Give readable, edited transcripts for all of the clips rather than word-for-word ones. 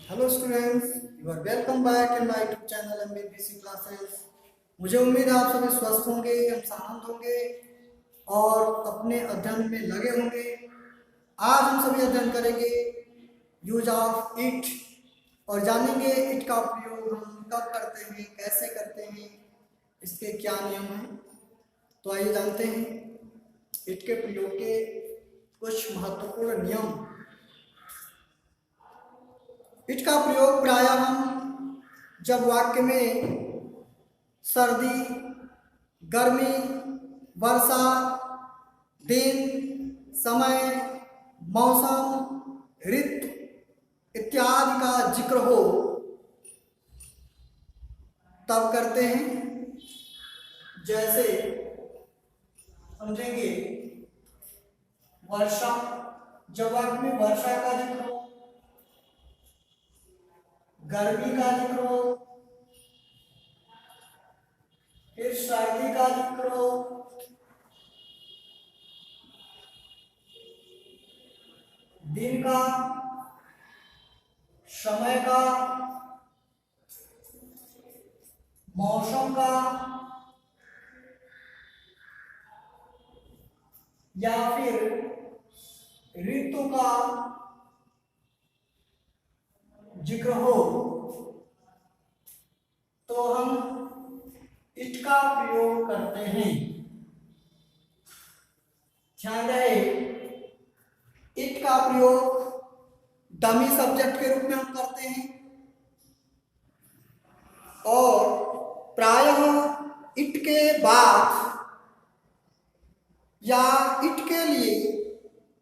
Hello students, you are welcome back in my YouTube channel MBBC classes. मुझे उम्मीद है आप सभी स्वस्थ होंगे, हम शांत होंगे और अपने अध्ययन में लगे होंगे। आज हम सभी अध्ययन करेंगे यूज ऑफ इट और जानेंगे इट का प्रयोग हम कब करते हैं, कैसे करते हैं, इसके क्या नियम हैं। तो आइए जानते हैं इट के प्रयोग के कुछ महत्वपूर्ण नियम। इट का प्रयोग प्रायः हम जब वाक्य में सर्दी, गर्मी, वर्षा, दिन, समय, मौसम, ऋतु इत्यादि का जिक्र हो तब करते हैं। जैसे समझेंगे वर्षा, जब वाक्य में वर्षा का जिक्र हो, गर्मी का जिक्र हो, फिर सर्दी का जिक्र हो, दिन का, समय का, मौसम का या फिर ऋतु का जिक्र हो तो हम इट का प्रयोग करते हैं। ध्यान रहे, इट का प्रयोग डमी सब्जेक्ट के रूप में हम करते हैं और प्रायः इट के बाद या इट के लिए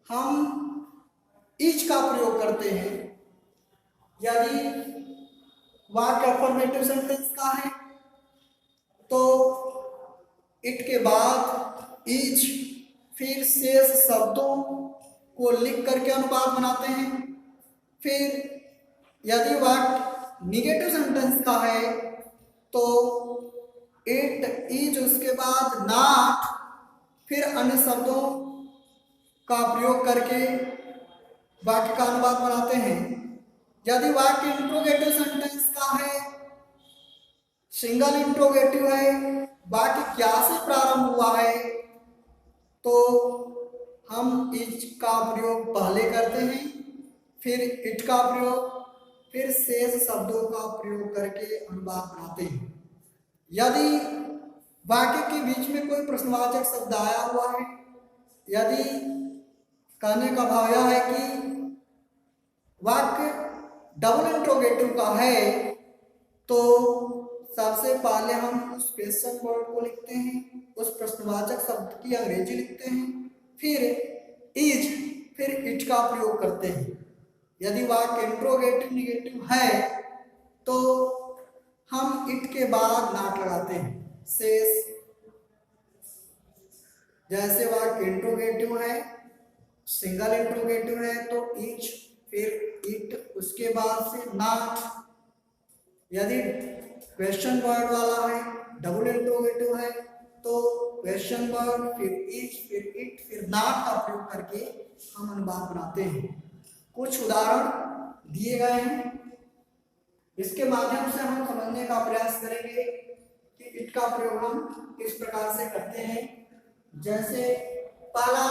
हम इज का प्रयोग करते हैं। यदि वाक्य अफर्मेटिव सेंटेंस का है तो इट के बाद इज, फिर शेष शब्दों को लिख करके अनुपात बनाते हैं। फिर यदि वाक्य निगेटिव सेंटेंस का है तो इट, इज, उसके बाद नॉट, फिर अन्य शब्दों का प्रयोग करके वाक्य का अनुवाद बनाते हैं। यदि वाक्य इंट्रोगेटिव सेंटेंस का है, सिंगल इंट्रोगेटिव है, वाक्य क्या से प्रारंभ हुआ है तो हम इज का प्रयोग पहले करते हैं, फिर इट का प्रयोग, फिर शेष शब्दों का प्रयोग करके अनुवाद बनाते हैं। यदि वाक्य के बीच में कोई प्रश्नवाचक शब्द आया हुआ है, यदि कहने का भाव यह है कि वाक्य डबल इंट्रोगेटिव का है तो सबसे पहले हम उस क्वेश्चन वर्ड को लिखते हैं, उस प्रश्नवाचक शब्द की अंग्रेजी लिखते हैं, फिर इज, फिर इट का प्रयोग करते हैं। यदि वाक्य इंट्रोगेटिव निगेटिव है तो हम इट के बाद नॉट लगाते हैं शेष। जैसे वाक्य इंट्रोगेटिव है, सिंगल इंट्रोगेटिव है तो इच, फिर इट, उसके बाद से नॉट। यदि क्वेश्चन वर्ड वाला है, डबल इंट्रोगेटिव है तो क्वेश्चन वर्ड, फिर इच, फिर इट, फिर नॉट का प्रयोग करके हम अनुवाद बनाते हैं। कुछ उदाहरण दिए गए हैं, इसके माध्यम से हम समझने का प्रयास करेंगे कि इट का प्रयोग हम किस प्रकार से करते हैं। जैसे पहला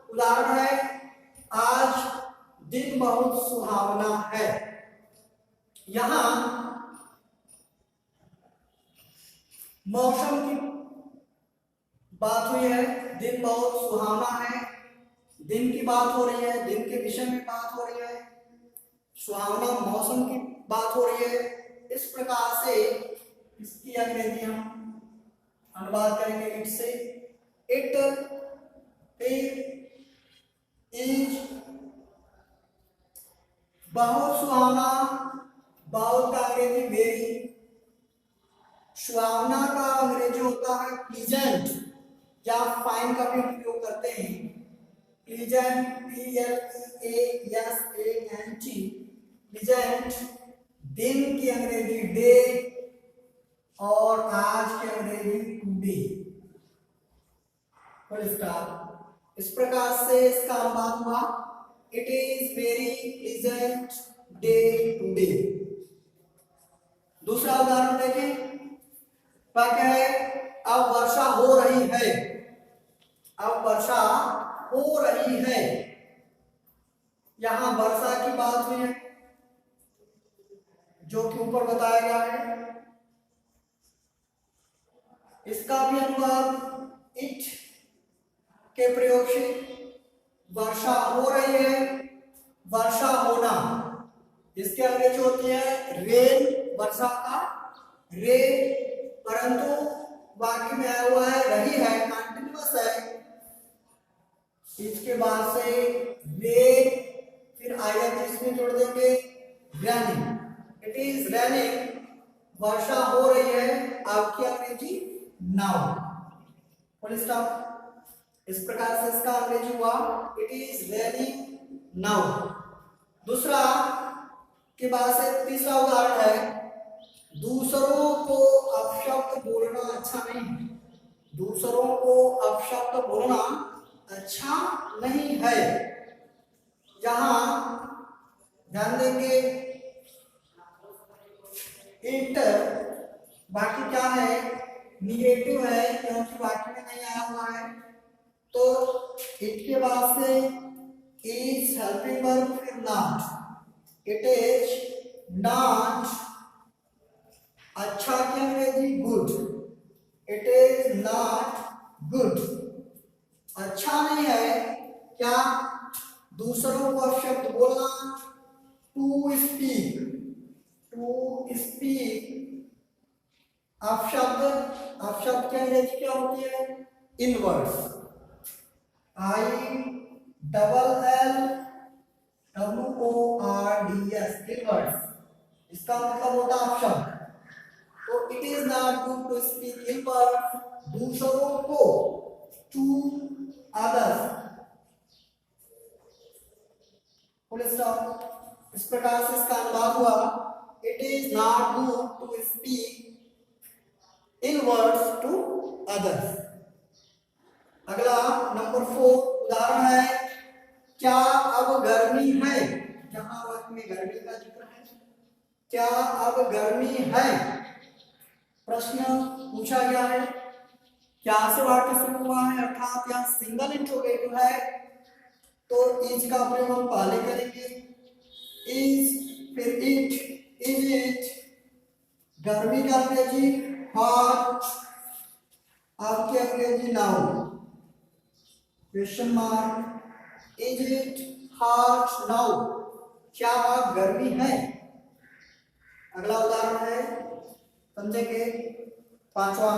उदाहरण है, आज दिन बहुत सुहावना है। यहां मौसम की बात हुई है, दिन बहुत सुहावना है, दिन की बात हो रही है, दिन के विषय में बात हो रही है, सुहावना मौसम की बात हो रही है। इस प्रकार से इसकी अंग्रेजी हम अनुवाद करेंगे इट से। इट, इज, बहुत सुहावना, बहुत का अंग्रेजी वेरी, सुहावना का अंग्रेजी होता है प्लीजेंट या फाइन का भी उपयोग करते हैं। Pleasant, PLEASANT, pleasant. दिन की अंग्रेजी डे और आज की अंग्रेजी टुडे। Full stop. इस प्रकार से इसका अनुवाद हुआ, it is very pleasant day today. दूसरा उदाहरण देखें, वाक्य है अब वर्षा हो रही है, अब वर्षा हो रही है। यहां वर्षा की बात हुई है जो कि ऊपर बताया गया है। इसका भी अनुवाद इट के प्रयोग से, वर्षा हो रही है, वर्षा होना, इसके अंग्रेजी होती है रेन, वर्षा का रेन, परंतु वाक्य में आया हुआ है रही है, कंटिन्यूअस है। इसके बाद से रेन, फिर आएगा इसमें जोड़ देंगे रैनिंग, इट इज रैनिंग, वर्षा हो रही है, आपकी अंग्रेजी नाउ, फुल स्टॉप। इस प्रकार से इसका अंग्रेजी हुआ इट इज रेनिंग नाउ। दूसरा के बाद से तीसरा उदाहरण है, दूसरों को अपशब्द बोलना अच्छा नहीं है, दूसरों को अपशब्द बोलना अच्छा नहीं है। यहां ध्यान देंगे इट, बाकी क्या है निगेटिव है क्योंकि वाक्य में नहीं आया हुआ है, तो इट के बाद से इज हेल्पिंग वर्ब, फिर नॉट, इट इज नॉट, अच्छा की अंग्रेजी good, it is not good, अच्छा नहीं है क्या, दूसरों को अपशब्द बोलना, टू स्पीक, टू स्पीक, अपशब्द, अपशब्द की अंग्रेजी क्या होती है inverse, I double L W O R D S, inverse, इसका मतलब होता है अपशब्द। तो it is not good to speak inverse, दूसरों को, टू अदर्स, फुल स्टॉप। इस प्रकार से इसका अनुवाद हुआ it is not good to speak ill words to others. अगला नंबर 4 उदाहरण है, क्या अब गर्मी है, जहां वाक्य में गर्मी का जिक्र है, क्या अब गर्मी है, प्रश्न पूछा गया है, क्या से वाक्य शुरू हुआ है, अर्थात यह सिंगल इंट्रोगेटिव है, तो इज का प्रयोग हम पहले करेंगे, इज, फिर इट, इज इट, गर्मी का अंग्रेजी हॉट, आपकी अंग्रेजी now, question mark, is it hot now, क्या आप गर्मी है। अगला उदाहरण है समझेंगे 5वां,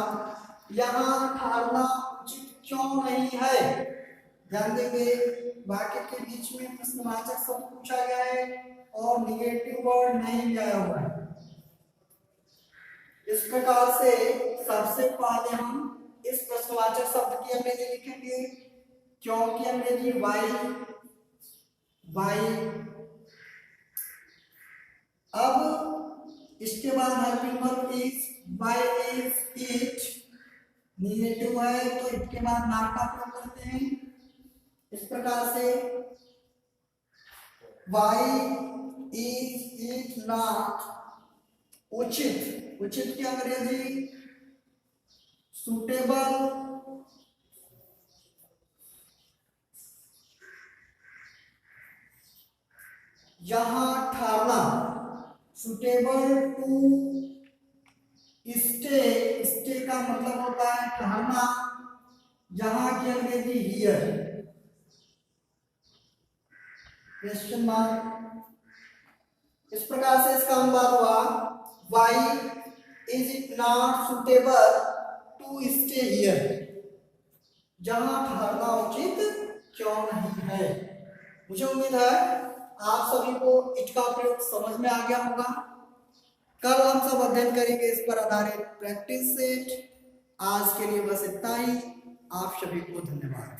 यहां ठहरना उचित क्यों नहीं है, ध्यान देंगे वाक्य के बीच में प्रश्नवाचक शब्द पूछा गया है और निगेटिव वर्ड नहीं आया हुआ है। इस प्रकार से सबसे पहले हम इस प्रश्नवाचक शब्द की अंग्रेजी लिखेंगे, क्योंकि अंग्रेजी वाई, वाई, अब इसके बाद helping verb is, why is it, negative है तो इसके बाद नॉट का प्रयोग करते हैं। इस प्रकार से वाई इज इट नॉट उचित, उचित की अंग्रेजी सुटेबल, यहां ठहरना सुटेबल टू स्टे, स्टे का मतलब होता है ठहरना, यहां की अंग्रेजी हियर, क्वेश्चन मार्क। इस प्रकार से इसका अनुवाद हुआ why is it not suitable to stay here, जहां ठहरना उचित क्यों नहीं है। मुझे उम्मीद है आप सभी को इट का प्रयोग समझ में आ गया होगा। कल हम सब अध्ययन करेंगे इस पर आधारित प्रैक्टिस सेट। आज के लिए बस इतना ही। आप सभी को धन्यवाद।